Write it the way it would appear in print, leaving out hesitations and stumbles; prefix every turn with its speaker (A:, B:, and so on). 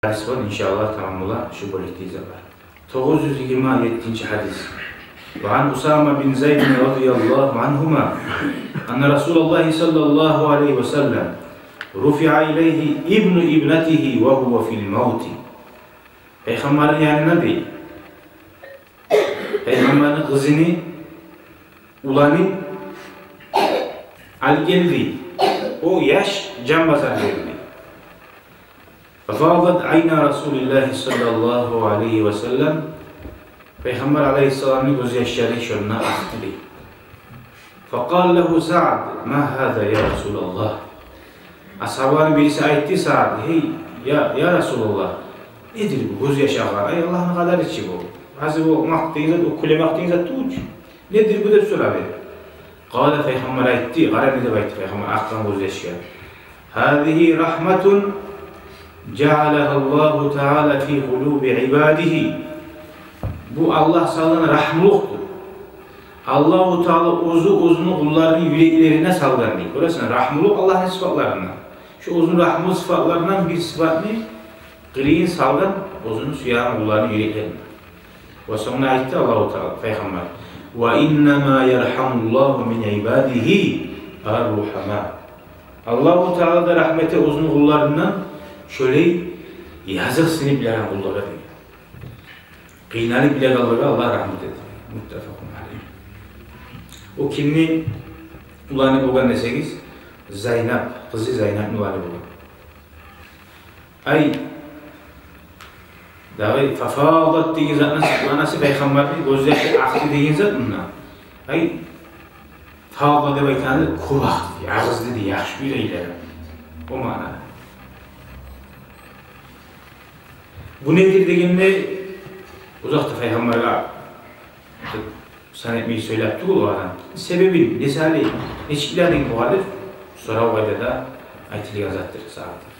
A: Hadis var inşallah tamamla şu bölükteyiz var. 927. hadis. Ve an Usama bin Zeyd radıyallahu anhuma anna Resulullah sallallahu aleyhi ve sellem rufi'a ileyhi ibnu ibnatihi ve huve fil mevti. Peygamberin yanına değil. Peygamberin kızını ulanı al geldi. O yaş cambazar geldi. Fafadat ayna Resulullah sallallahu aleyhi ve sellem Peygamber aleyhisselam'ın gözyaşları şununla aktı. Fakal lehu Sa'd ma hâzâ ya Resulallah. Ashabların birisi ayetti Sa'd, hey ya Resulallah, nedir bu gözyaşı ağlar? Ey Allah'ın kadar içi bu. Hazır o maktıyla, o kule maktıyla tuğuç. Nedir bu da soradı. Kâle Peygamber ayetti, kâle ne de ayetti Peygamber aklan gözyaşı. Hâzihi rahmetun cealehallahu teala fi kulubi ibadihi. Bu Allah salgın rahmuluktur. Allah-u Teala uzun kullarının yüreklerine salgın değil. Burası rahmuluk Allah'ın sıfatlarından. Şu uzun rahmuluk sıfatlarından bir sıfat ne? Kılığın salgın uzun suyan kullarının yüreklerine. Ve sonra ayette Allah-u Teala Peygamber ve innemâ yerhamullahu min ibadihi ar-ruhamâ. Allah-u Teala da rahmete uzun kullarından şöyle yazık seni bilen kullara diyor. Kıynalı bile kalırsa Allah rahmet ediyor. Muttefakun aleyh. O kimni ulanı boğan deseniz Zeynep, kızı Zeynep ulanı boğan. Ay dahi fafadat deyin zatına manası Peygamber'in gözyaşı aktı deyin zatına. Ay fafadat demekanı kurak diye, ağızlı diye, yaxşı bir ileri. O manada. Bu nedir degeninde uzakta Peygamber'e sen etmeyi söyleptik o adam. Sebebi, nesali, neçiklerin muhalif, sonra o ayda da aytili yazattır, sağdır.